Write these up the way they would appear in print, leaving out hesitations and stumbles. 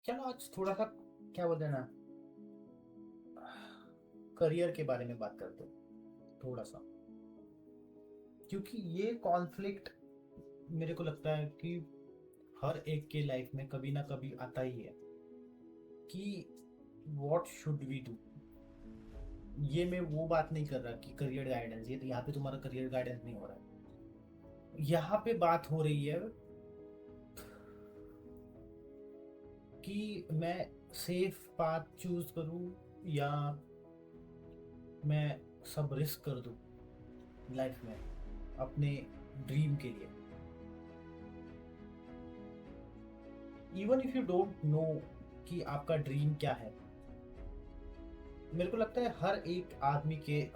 चलो आज थोड़ा सा क्या बोलते हैं ना, करियर के बारे में बात करते हैं थोड़ा सा। क्योंकि ये कॉन्फ्लिक्ट मेरे को लगता है कि हर एक के लाइफ में कभी ना कभी आता ही है कि व्हाट शुड वी डू। ये मैं वो बात नहीं कर रहा कि करियर गाइडेंस, ये तो यहाँ पे तुम्हारा करियर गाइडेंस नहीं हो रहा है। यहाँ पे बात हो रही है कि मैं सेफ पाथ चूज करूँ या मैं सब रिस्क कर दूँ लाइफ में अपने ड्रीम के लिए। Even if you don't know कि आपका ड्रीम क्या है, मेरे को लगता है हर एक आदमी के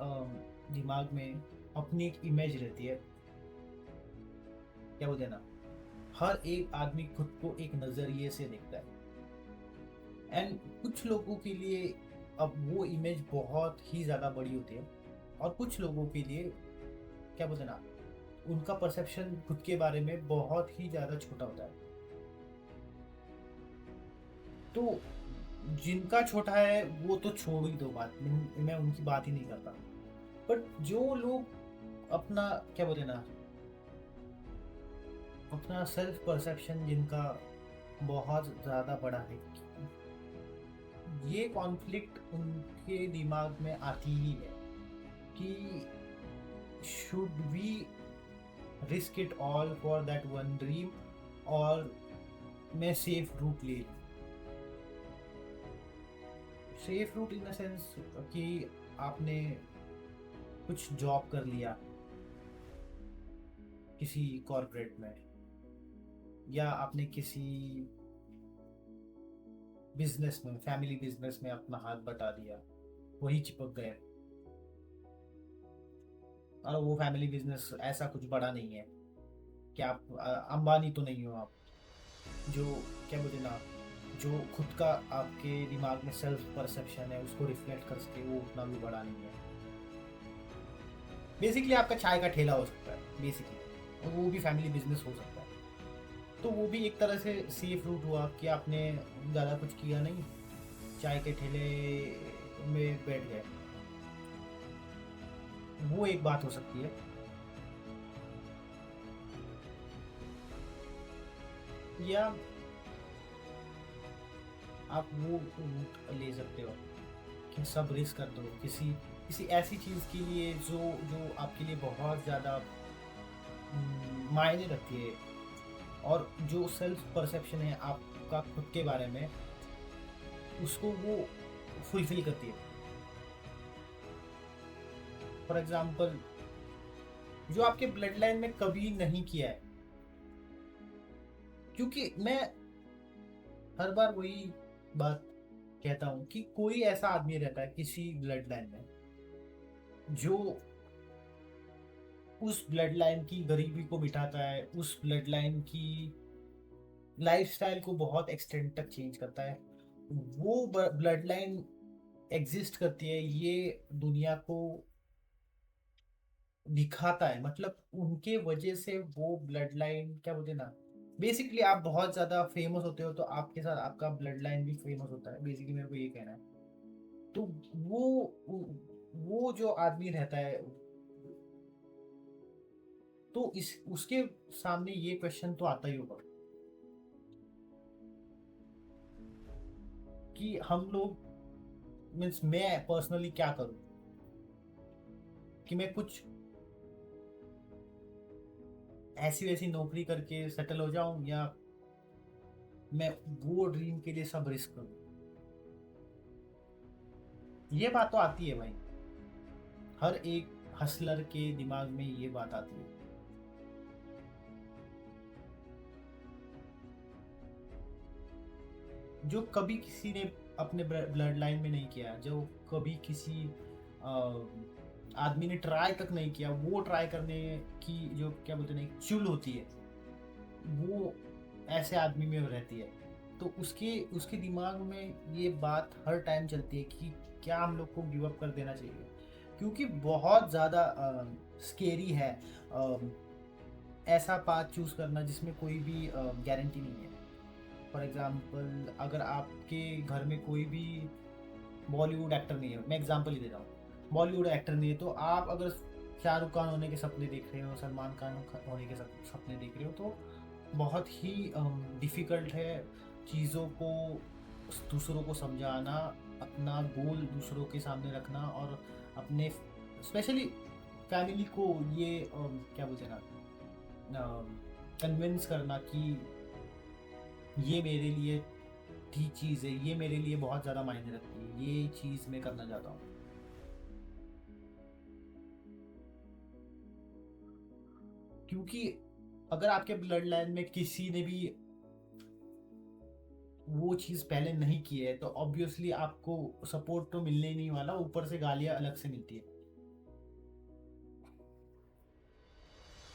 दिमाग में अपनी एक इमेज रहती है। क्या बोलते हैं ना, हर एक आदमी खुद को एक नजरिए से देखता है। एंड कुछ लोगों के लिए अब वो इमेज बहुत ही ज्यादा बड़ी होती है, और कुछ लोगों के लिए क्या बोलते हैं ना, उनका परसेप्शन खुद के बारे में बहुत ही ज्यादा छोटा होता है। तो जिनका छोटा है वो तो छोड़ ही दो, बात मैं उनकी बात ही नहीं करता। बट जो लोग अपना क्या बोलते हैं ना, अपना सेल्फ परसेप्शन जिनका बहुत ज़्यादा बड़ा है, ये कॉन्फ्लिक्ट उनके दिमाग में आती ही है कि should we risk it all for that one dream, और मैं सेफ रूट ले लूँ। Safe route in the sense कि आपने कुछ जॉब कर लिया किसी कॉर्पोरेट में, या आपने किसी बिजनेस में, फैमिली बिजनेस में अपना हाथ बटा दिया, वही चिपक गए। और वो फैमिली बिजनेस ऐसा कुछ बड़ा नहीं है कि आप अंबानी तो नहीं हो आप, जो क्या बोलते हैं ना, जो खुद का आपके दिमाग में सेल्फ परसेप्शन है उसको रिफ्लेक्ट कर सके, वो उतना भी बड़ा नहीं है। बेसिकली आपका चाय का ठेला हो सकता है बेसिकली, और वो भी फैमिली बिजनेस हो सकता है। तो वो भी एक तरह से सेफ रूट हुआ कि आपने ज़्यादा कुछ किया नहीं, चाय के ठेले में बैठ गए। वो एक बात हो सकती है। या आप वो रूट ले सकते हो कि सब रिस्क कर दो किसी किसी ऐसी चीज़ के लिए जो जो आपके लिए बहुत ज़्यादा मायने रखती है, और जो सेल्फ परसेप्शन है आपका खुद के बारे में, उसको वो फुलफिल करती है। फॉर एग्जाम्पल, जो आपके ब्लड लाइन में कभी नहीं किया है। क्योंकि मैं हर बार वही बात कहता हूँ कि कोई ऐसा आदमी रहता है किसी ब्लड लाइन में जो उस ब्लड लाइन की गरीबी को मिटाता है, उस ब्लड लाइन की लाइफस्टाइल को बहुत एक्सटेंड तक चेंज करता है। वो ब्लड लाइन एग्जिस्ट करती है, ये दुनिया को दिखाता है। मतलब उनके वजह से वो ब्लड लाइन क्या बोलते हैं ना, बेसिकली आप बहुत ज्यादा फेमस होते हो तो आपके साथ आपका ब्लड लाइन भी फेमस होता है, बेसिकली मेरे को ये कहना है। तो वो जो आदमी रहता है, तो इस उसके सामने ये क्वेश्चन तो आता ही होगा कि हम लोग, मीन्स मैं पर्सनली क्या करूं, कि मैं कुछ ऐसी वैसी नौकरी करके सेटल हो जाऊं, या मैं वो ड्रीम के लिए सब रिस्क करूं। ये बात तो आती है भाई, हर एक हसलर के दिमाग में ये बात आती है। जो कभी किसी ने अपने ब्लड लाइन में नहीं किया, जो कभी किसी आदमी ने ट्राई तक नहीं किया, वो ट्राई करने की जो क्या बोलते हैं चुल होती है, वो ऐसे आदमी में रहती है। तो उसके उसके दिमाग में ये बात हर टाइम चलती है कि क्या हम लोग को गिव अप कर देना चाहिए, क्योंकि बहुत ज़्यादा स्केरी है अ, ऐसा पाथ चूज करना जिसमें कोई भी गारंटी नहीं है। फॉर एग्जांपल अगर आपके घर में कोई भी बॉलीवुड एक्टर नहीं है, मैं एग्जांपल ही दे रहा हूँ, बॉलीवुड एक्टर नहीं है, तो आप अगर शाहरुख खान होने के सपने देख रहे हो, सलमान खान होने के सपने देख रहे हो, तो बहुत ही डिफ़िकल्ट है चीज़ों को दूसरों को समझाना, अपना गोल दूसरों के सामने रखना, और अपने स्पेशली फैमिली को ये क्या बोलते हैं ना, कन्विंस करना कि ये मेरे लिए ठीक चीज़ है, ये मेरे लिए बहुत ज़्यादा मायने रखती है, ये चीज़ मैं करना चाहता हूँ। क्योंकि अगर आपके ब्लड लाइन में किसी ने भी वो चीज़ पहले नहीं की है, तो ऑब्वियसली आपको सपोर्ट तो मिलने ही नहीं वाला, ऊपर से गालियाँ अलग से मिलती है।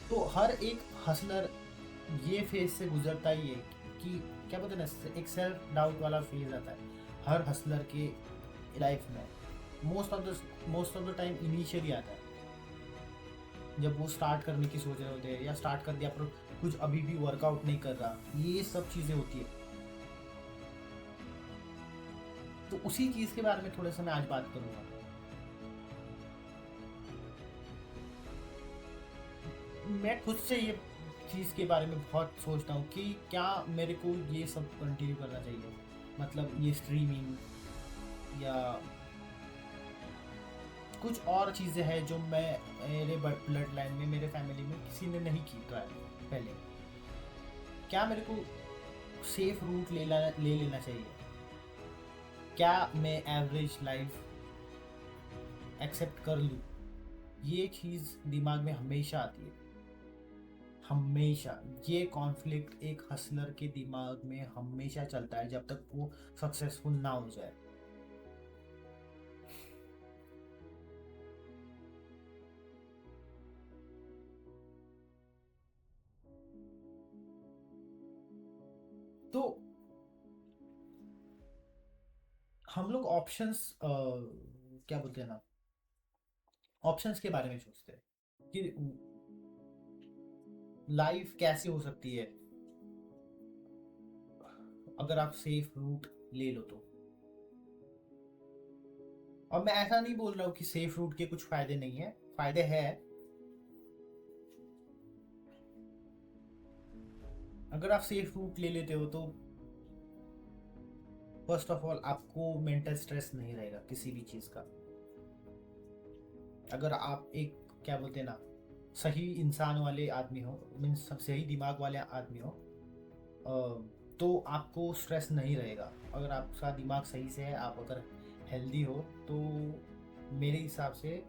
तो हर एक हसलर ये फेज से गुजरता ही है कि क्या बोलते हैं ना, एक सेल्फ डाउट वाला फेज आता है हर हसलर के लाइफ में। Most of the time initially आता है, जब वो स्टार्ट करने की सोच रहे होते हैं, या स्टार्ट कर दिया पर कुछ अभी भी वर्कआउट नहीं कर रहा, ये सब चीज़ें होती है। तो उसी चीज़ के बारे में थोड़ा सा मैं आज बात करूँगा। मैं खुद से ये चीज़ के बारे में बहुत सोचता हूँ कि क्या मेरे को ये सब कंटिन्यू करना चाहिए, मतलब ये स्ट्रीमिंग या कुछ और चीज़ें हैं जो मैं मेरे ब्लड लाइन में, मेरे फैमिली में किसी ने नहीं की ट्राई पहले। क्या मेरे को सेफ रूट ले लेना चाहिए? क्या मैं एवरेज लाइफ एक्सेप्ट कर लूँ? ये चीज़ दिमाग में हमेशा आती है, हमेशा। ये कॉन्फ्लिक्ट एक हसलर के दिमाग में हमेशा चलता है जब तक वो सक्सेसफुल ना हो जाए। तो हम लोग ऑप्शंस क्या बोलते हैं ना, ऑप्शंस के बारे में सोचते हैं कि लाइफ कैसे हो सकती है अगर आप सेफ रूट ले लो तो। और मैं ऐसा नहीं बोल रहा हूँ कि सेफ रूट के कुछ फायदे नहीं है, फायदे हैं। अगर आप सेफ रूट ले लेते हो तो फर्स्ट ऑफ ऑल आपको मेंटल स्ट्रेस नहीं रहेगा किसी भी चीज़ का। अगर आप एक क्या बोलते हैं ना, सही इंसान वाले आदमी हो, मीन्स सही दिमाग वाले आदमी हो, तो आपको स्ट्रेस नहीं रहेगा। अगर आपका दिमाग सही से है, आप अगर हेल्दी हो, तो मेरे हिसाब से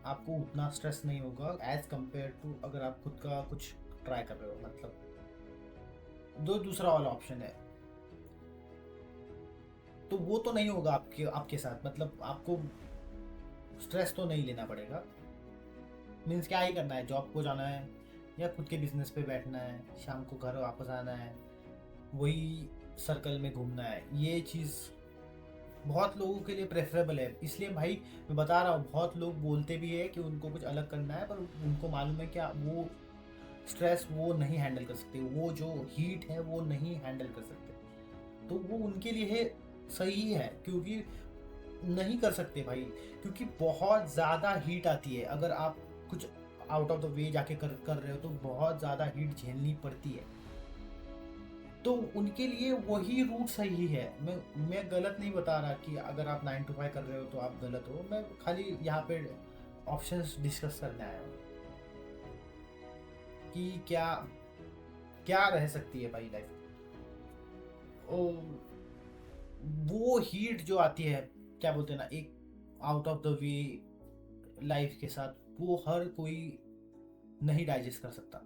आपको उतना स्ट्रेस नहीं होगा एज कम्पेयर टू अगर आप खुद का कुछ ट्राई कर रहे हो। मतलब जो दूसरा वाला ऑप्शन है, तो वो तो नहीं होगा आपके आपके साथ। मतलब आपको स्ट्रेस तो नहीं लेना पड़ेगा। मीन्स क्या ही करना है, जॉब को जाना है या खुद के बिजनेस पे बैठना है, शाम को घर वापस आना है, वही सर्कल में घूमना है। ये चीज़ बहुत लोगों के लिए प्रेफरेबल है। इसलिए भाई मैं बता रहा हूँ, बहुत लोग बोलते भी है कि उनको कुछ अलग करना है, पर उनको मालूम है क्या वो स्ट्रेस वो नहीं हैंडल कर सकते, वो जो हीट है वो नहीं हैंडल कर सकते। तो वो उनके लिए सही है, क्योंकि नहीं कर सकते भाई, क्योंकि बहुत ज़्यादा हीट आती है। अगर आप कुछ आउट ऑफ द वे जाके कर रहे हो तो बहुत ज़्यादा हीट झेलनी पड़ती है। तो उनके लिए वही रूट सही है। मैं गलत नहीं बता रहा कि अगर आप 9 to 5 कर रहे हो तो आप गलत हो। मैं खाली यहाँ पे ऑप्शंस डिस्कस करने आया हूँ कि क्या क्या रह सकती है भाई लाइफ। वो हीट जो आती है, क्या बोलते हैं ना, एक out of the way life के साथ, वो हर कोई नहीं डाइजेस्ट कर सकता,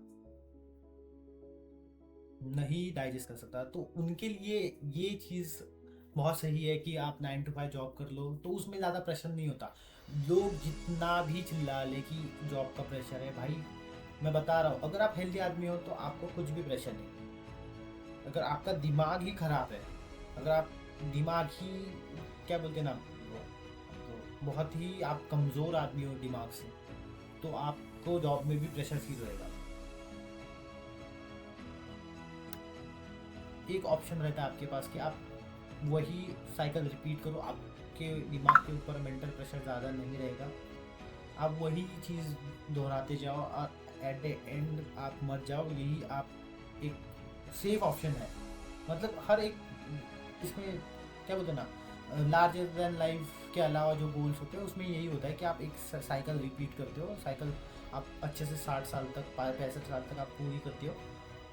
नहीं डाइजेस्ट कर सकता। तो उनके लिए ये चीज़ बहुत सही है कि आप 9 to 5 जॉब कर लो, तो उसमें ज़्यादा प्रेशर नहीं होता। लोग जितना भी चिल्ला ले कि जॉब का प्रेशर है, भाई मैं बता रहा हूँ, अगर आप हेल्दी आदमी हो तो आपको कुछ भी प्रेशर नहीं। अगर आपका दिमाग ही खराब है, अगर आप दिमाग ही क्या बोलते हैं ना, तो बहुत ही आप कमज़ोर आदमी हो दिमाग से, तो आपको जॉब में भी प्रेशर फील होएगा। एक ऑप्शन रहता है आपके पास कि आप वही साइकिल रिपीट करो, आपके दिमाग के ऊपर मेंटल प्रेशर ज़्यादा नहीं रहेगा, आप वही चीज़ दोहराते जाओ और एट द एंड आप मर जाओ। यही आप एक सेफ ऑप्शन है। मतलब हर एक इसमें क्या बोलते हैं ना, लार्जर देन लाइफ के अलावा जो गोल्स होते हैं उसमें यही होता है कि आप एक साइकिल रिपीट करते हो, साइकिल आप अच्छे से 60 साल तक 65 साल तक आप पूरी करते हो,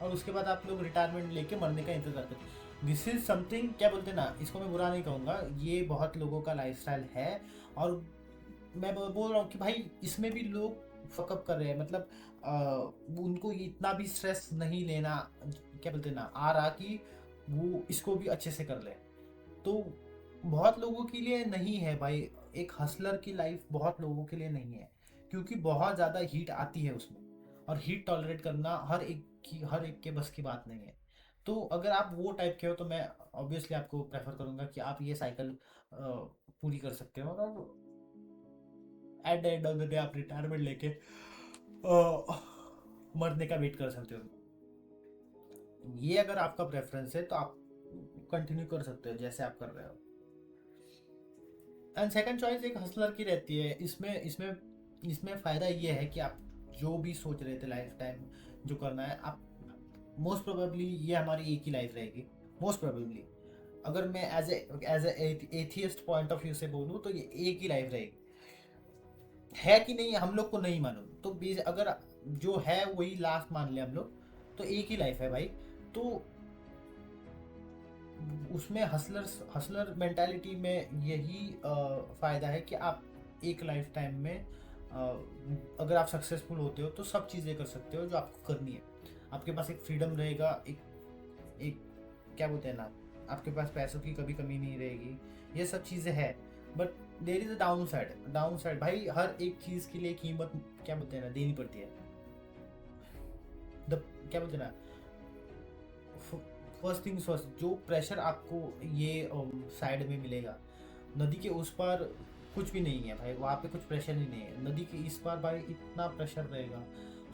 और उसके बाद आप लोग रिटायरमेंट लेके मरने का इंतजार करते हो। दिस इज समथिंग, क्या बोलते हैं ना, इसको मैं बुरा नहीं कहूँगा, ये बहुत लोगों का लाइफस्टाइल है। और मैं बोल रहा हूँ कि भाई इसमें भी लोग फकअप कर रहे हैं। मतलब उनको इतना भी स्ट्रेस नहीं लेना, क्या बोलते हैं ना, आ रहा कि वो इसको भी अच्छे से कर ले। तो बहुत लोगों के लिए नहीं है भाई, एक हसलर की लाइफ बहुत लोगों के लिए नहीं है, क्योंकि बहुत ज़्यादा हीट आती है उसमें, और हीट टॉलरेट करना हर एक के बस की बात नहीं है। तो अगर आप वो टाइप के हो तो मैं ऑब्वियसली आपको प्रेफर करूंगा कि आप ये साइकिल पूरी कर सकते हो, और at the end of the day आप रिटायरमेंट लेके मरने का वेट कर सकते हो। ये अगर आपका प्रेफरेंस है तो आप कंटिन्यू कर सकते हो जैसे आप कर रहे हो। एंड सेकंड चॉइस एक हसलर की रहती है। इसमें इसमें इसमें फ़ायदा ये है कि आप जो भी सोच रहे थे लाइफ टाइम जो करना है, आप मोस्ट प्रोबेबली ये हमारी एक ही लाइफ रहेगी, मोस्ट प्रोबेबली। अगर मैं as atheist point of view से बोलूँ तो ये एक ही लाइफ रहेगी, है कि नहीं हम लोग को नहीं मालूम। तो अगर जो है वही लास्ट मान ले हम लोग, तो एक ही लाइफ है भाई। तो उसमें हसलर मेंटालिटी में यही फ़ायदा है कि आप एक लाइफ टाइम में अगर आप सक्सेसफुल होते हो तो सब चीज़ें कर सकते हो जो आपको करनी है। आपके पास एक फ्रीडम रहेगा, एक क्या बोलते हैं ना, आपके पास पैसों की कभी कमी नहीं रहेगी, ये सब चीज़ें हैं। But there is a down side भाई, हर एक चीज़ के लिए कीमत, क्या बोलते हैं ना, देनी पड़ती है। द क्या बोलते हैं ना, फर्स्ट थिंग्स फर्स्ट, जो प्रेशर आपको ये साइड में मिलेगा, नदी के उस पार कुछ भी नहीं है भाई, वहाँ पे कुछ प्रेशर ही नहीं है। नदी के इस पार भाई इतना प्रेशर रहेगा,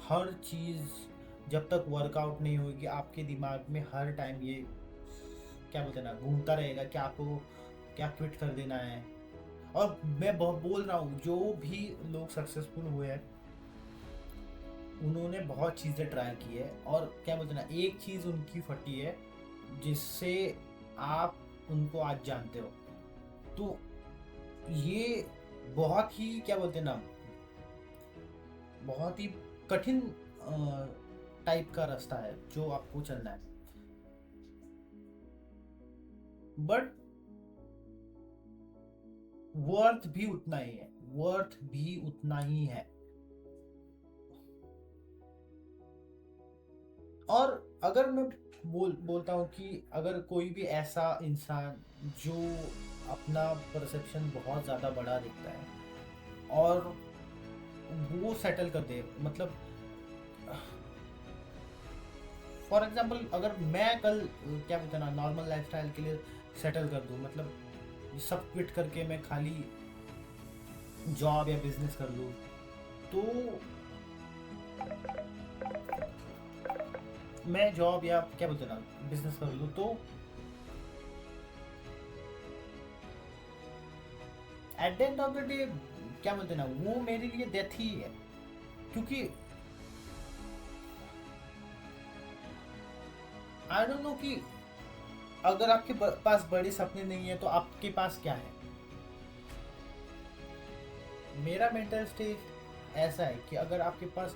हर चीज़ जब तक वर्कआउट नहीं होगी आपके दिमाग में हर टाइम ये, क्या बोलते हैं ना, घूमता रहेगा कि आपको क्या क्विट कर देना है। और मैं बोल रहा हूँ जो भी लोग सक्सेसफुल हुए हैं उन्होंने बहुत चीज़ें ट्राई की है, और क्या बोलते हैं ना, एक चीज़ उनकी फटी है जिससे आप उनको आज जानते हो। तो ये बहुत ही, क्या बोलते हैं ना, बहुत ही कठिन टाइप का रास्ता है जो आपको चलना है, बट वर्थ भी उतना ही है, वर्थ भी उतना ही है। और अगर मैं बोलता हूँ कि अगर कोई भी ऐसा इंसान जो अपना परसेप्शन बहुत ज़्यादा बड़ा दिखता है और वो सेटल कर दे, मतलब फॉर एग्जांपल अगर मैं कल क्या बोलते हैं ना, नॉर्मल लाइफस्टाइल के लिए सेटल कर दूँ, मतलब सब क्विट करके मैं खाली जॉब या बिजनेस कर लूँ, तो मैं जॉब या क्या बोलते हैं ना बिजनेस कर लूँ, तो at the end of the day, क्या बोलते हैं ना, वो मेरे लिए डेथ ही है। क्योंकि आई डोंट नो कि अगर आपके पास बड़े सपने नहीं है तो आपके पास क्या है। मेरा मेंटल स्टेज ऐसा है कि अगर आपके पास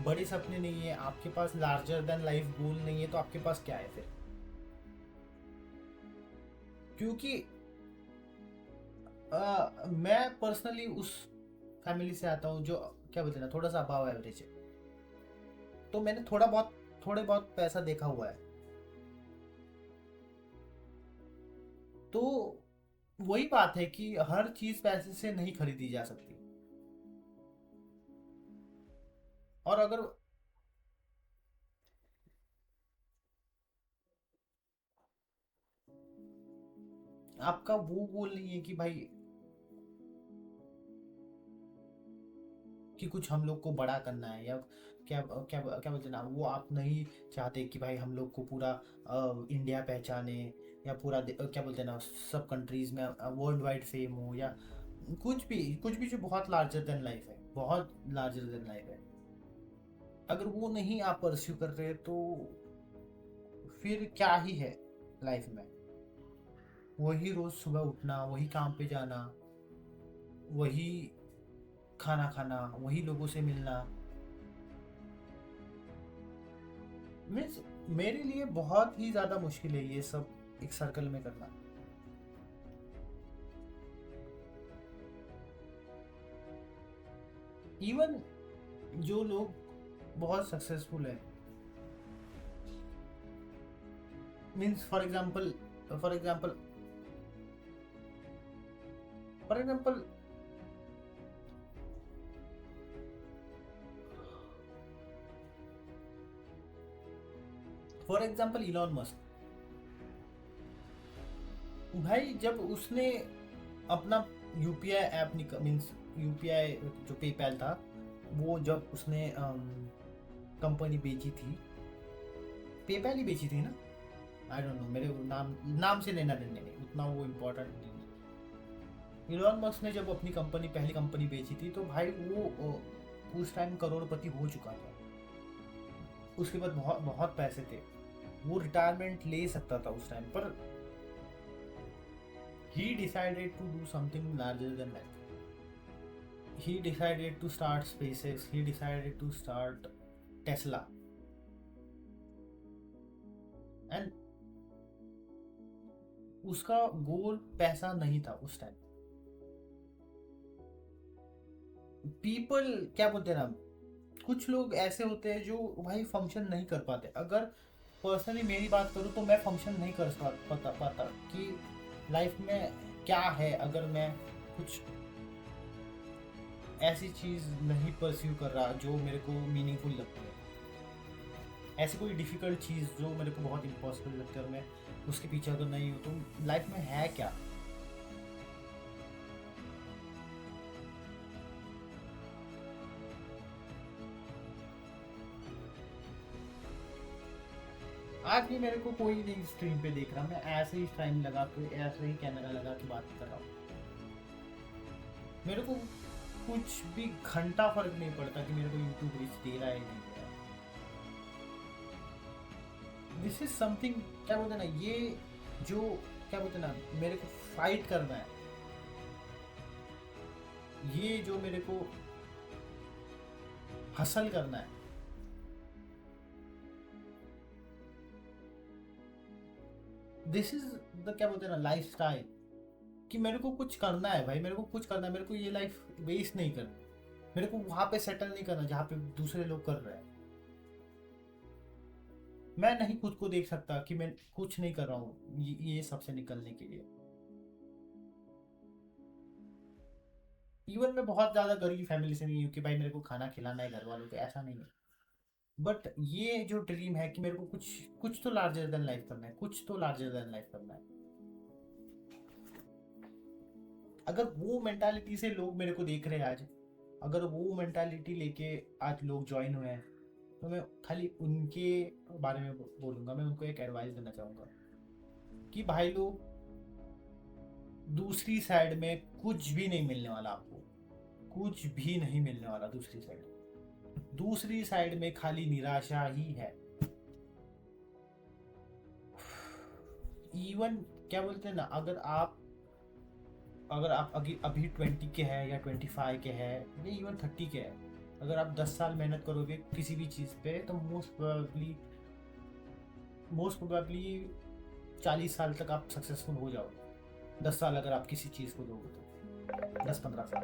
बड़े सपने नहीं है, आपके पास लार्जर देन लाइफ गोल नहीं है, तो आपके पास क्या है फिर। क्योंकि मैं पर्सनली उस फैमिली से आता हूँ जो, क्या बोलते हैं ना, थोड़ा सा अबाव एवरेज है। तो मैंने थोड़े बहुत पैसा देखा हुआ है। तो वही बात है कि हर चीज पैसे से नहीं खरीदी जा सकती। और अगर आपका वो गोल नहीं है कि भाई, कि कुछ हम लोग को बड़ा करना है, या क्या क्या क्या बोलते हैं ना, वो आप नहीं चाहते कि भाई हम लोग को पूरा इंडिया पहचाने, या पूरा क्या बोलते हैं ना, सब कंट्रीज में वर्ल्ड वाइड फेम हो, या कुछ भी जो बहुत लार्जर देन लाइफ है, बहुत लार्जर देन लाइफ है। अगर वो नहीं आप परस्यू कर रहे तो फिर क्या ही है लाइफ में? वही रोज सुबह उठना, वही काम पे जाना, वही खाना खाना, वही लोगों से मिलना, मीन्स मेरे लिए बहुत ही ज़्यादा मुश्किल है ये सब एक सर्कल में करना। इवन जो लोग बहुत सक्सेसफुल है, means for example for example for example Elon Musk, भाई जब उसने अपना यूपीआई ऐप मीन्स यूपीआई जो पेपैल था, वो जब उसने कंपनी बेची थी, पेपैल ही बेची थी ना, आई डोंट नो, मेरे को नाम नाम से लेना देने नहीं, उतना वो इम्पोर्टेंट नहीं है। इलॉन मस्क ने जब अपनी कंपनी, पहली कंपनी बेची थी, तो भाई वो उस टाइम करोड़पति हो चुका था, उसके बाद बहुत बहुत पैसे थे, वो रिटायरमेंट ले सकता था उस टाइम पर। He decided to do something larger than life. He decided to start SpaceX. He decided to start Tesla. And उसका गोल पैसा नहीं था उस टाइम। पीपल क्या बोलते हैं ना, कुछ लोग ऐसे होते हैं जो भाई फंक्शन नहीं कर पाते। अगर पर्सनली मेरी बात करूँ तो मैं फंक्शन नहीं कर पाता कि लाइफ में क्या है, अगर मैं कुछ ऐसी चीज़ नहीं परस्यू कर रहा जो मेरे को मीनिंगफुल लगती है, ऐसी कोई डिफ़िकल्ट चीज़ जो मेरे को बहुत इम्पॉसिबल लगती है, और मैं उसके पीछे अगर नहीं हूँ तो लाइफ में है क्या? आज भी मेरे को कोई नहीं स्क्रीन पे देख रहा, मैं ऐसे ही टाइम लगा के, ऐसे ही कैमरा लगा के बात कर रहा हूँ। मेरे को कुछ भी घंटा फर्क नहीं पड़ता कि मेरे को यूट्यूब रीच दे रहा है नहीं दे रहा है। दिस इज समथिंग, क्या बोलते हैं ना, ये जो क्या बोलते हैं ना, मेरे को फाइट करना है, ये जो मेरे को हसल करना है, दिस इज द क्या बोलते हैं ना, लाइफ स्टाइल। कि मेरे को कुछ करना है भाई, मेरे को कुछ करना है, मेरे को ये लाइफ वेस्ट नहीं करनी, मेरे को वहां पे सेटल नहीं करना जहाँ पे दूसरे लोग कर रहे हैं। मैं नहीं खुद को देख सकता कि मैं कुछ नहीं कर रहा हूँ ये सबसे निकलने के लिए। इवन मैं बहुत ज़्यादा गरीब फैमिली से नहीं हूँ कि भाई मेरे को खाना खिलाना है घर वालों को, ऐसा नहीं है। बट ये जो ड्रीम है कि मेरे को कुछ कुछ तो लार्जर देन लाइफ करना है, कुछ तो लार्जर देन लाइफ करना है। अगर वो मेंटालिटी से लोग मेरे को देख रहे हैं आज, अगर वो मेंटालिटी लेके आज लोग ज्वाइन हुए हैं, तो मैं खाली उनके बारे में बोलूँगा। मैं उनको एक एडवाइस देना चाहूँगा कि भाई लोग, दूसरी साइड में कुछ भी नहीं मिलने वाला आपको, कुछ भी नहीं मिलने वाला दूसरी साइड। दूसरी साइड में खाली निराशा ही है। इवन क्या बोलते हैं ना, अगर आप अभी अभी 20 के हैं, या 25 के हैं, या इवन 30 के हैं, अगर आप 10 साल मेहनत करोगे किसी भी चीज़ पे, तो मोस्ट प्रोबेबली 40 साल तक आप सक्सेसफुल हो जाओगे। 10 साल अगर आप किसी चीज़ को दोगे तो 10-15 साल,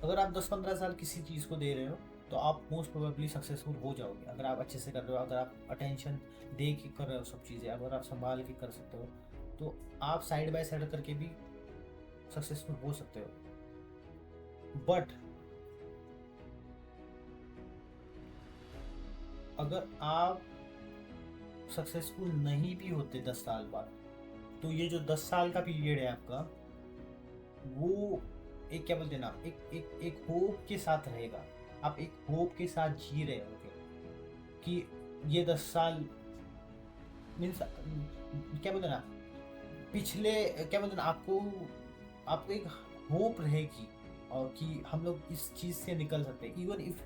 अगर आप 10-15 साल किसी चीज़ को दे रहे हो तो आप मोस्ट प्रोबेबली सक्सेसफुल हो जाओगे। अगर आप अच्छे से कर रहे हो, अगर आप अटेंशन दे के कर रहे हो सब चीज़ें, अगर आप संभाल के कर सकते हो, तो आप साइड बाय साइड करके भी सक्सेसफुल हो सकते हो। बट अगर आप सक्सेसफुल नहीं भी होते 10 साल बाद, तो ये जो 10 साल का पीरियड है आपका, वो एक क्या बोलते हैं ना, एक होप के साथ रहेगा। आप एक होप के साथ जी रहे होगे कि ये 10 साल मीन्स क्या बोलते हैं ना, पिछले क्या बोलते हैं ना, आपको आपको एक होप रहेगी और कि हम लोग इस चीज़ से निकल सकते हैं। इवन इफ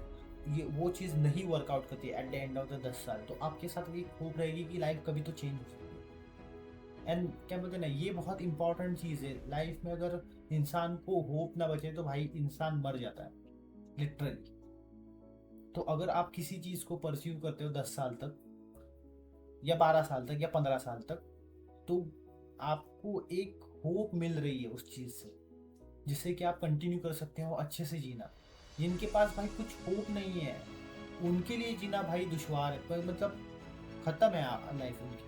ये वो चीज़ नहीं वर्कआउट करती at the end of the 10 साल, तो आपके साथ भी एक होप रहेगी कि लाइफ कभी तो चेंज हो सकती है। एंड क्या बोलते हैं ना, ये बहुत इंपॉर्टेंट चीज़ है लाइफ में। अगर इंसान को होप ना बचे तो भाई इंसान मर जाता है लिटरली। तो अगर आप किसी चीज़ को परस्यू करते हो 10 साल तक या 12 साल तक या 15 साल तक, तो आपको एक होप मिल रही है उस चीज़ से, जिससे कि आप कंटिन्यू कर सकते हो अच्छे से जीना। जिनके पास भाई कुछ होप नहीं है, उनके लिए जीना भाई दुश्वार है, मतलब खत्म है लाइफ उनकी।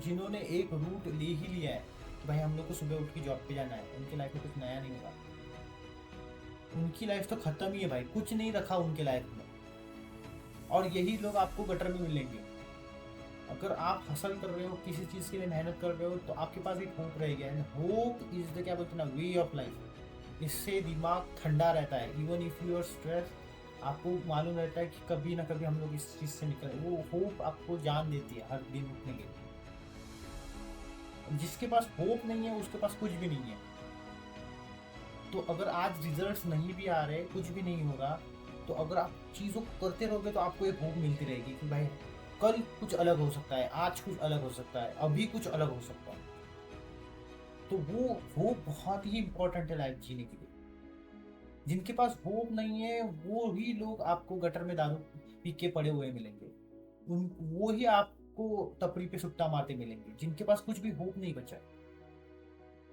जिन्होंने एक रूट ले ही लिया है कि भाई हम लोग को सुबह उठ के जॉब पे जाना है, उनकी लाइफ में कुछ नया नहीं होगा। उनकी लाइफ तो खत्म ही है भाई, कुछ नहीं रखा उनके लाइफ में। और यही लोग आपको गटर में मिलेंगे। अगर आप हसल कर रहे हो, किसी चीज़ के लिए मेहनत कर रहे हो, तो आपके पास एक होप रहेगा। एंड होप इज द क्या बोलते हैं ना, वे ऑफ लाइफ। इससे दिमाग ठंडा रहता है। Even if you are stress, आपको मालूम रहता है कि कभी ना कभी हम लोग इस चीज़ से निकल। वो होप आपको जान देती है हर दिन उठने के लिए। जिसके पास होप नहीं है उसके पास कुछ भी नहीं है। तो अगर आज रिजल्ट्स नहीं भी आ रहे, कुछ भी नहीं होगा, तो अगर आप चीज़ों को करते रहोगे तो आपको एक होप मिलती रहेगी कि भाई कल कुछ अलग हो सकता है, आज कुछ अलग हो सकता है, अभी कुछ अलग हो सकता है। तो वो बहुत ही इंपॉर्टेंट है लाइफ जीने के लिए। जिनके पास होप नहीं है वो ही लोग आपको गटर में दारू पी के पड़े हुए मिलेंगे। वो ही आपको टपरी पे सुट्टा मारते मिलेंगे, जिनके पास कुछ भी होप नहीं बचा है।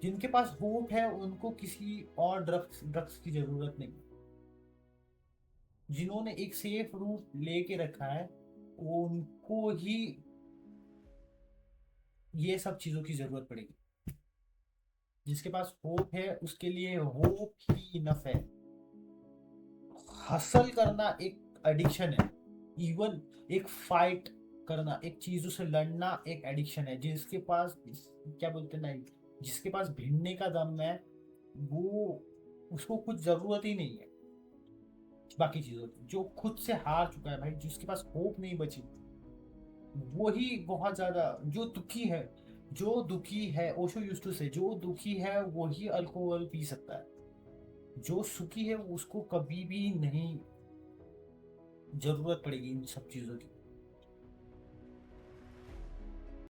जिनके पास होप है उनको किसी और ड्रग्स की जरूरत नहीं। जिन्होंने एक सेफ रूट लेके रखा है, वो उनको ही ये सब चीजों की जरूरत पड़ेगी। जिसके पास होप है उसके लिए होप ही इनफ है। हसल करना एक एडिक्शन है। इवन एक फाइट करना, एक चीजों से लड़ना एक एडिक्शन है। जिसके पास क्या बोलते हैं ना, जिसके पास भिड़ने का दम है, वो उसको कुछ जरूरत ही नहीं है बाकी चीजों की। जो खुद से हार चुका है भाई, जिसके पास होप नहीं बची, वो ही बहुत ज्यादा जो दुखी है, ओशो यूज्ड टू से, जो दुखी है वो ही अल्कोहल पी सकता है। जो सुखी है उसको कभी भी नहीं जरूरत पड़ेगी इन सब चीजों की।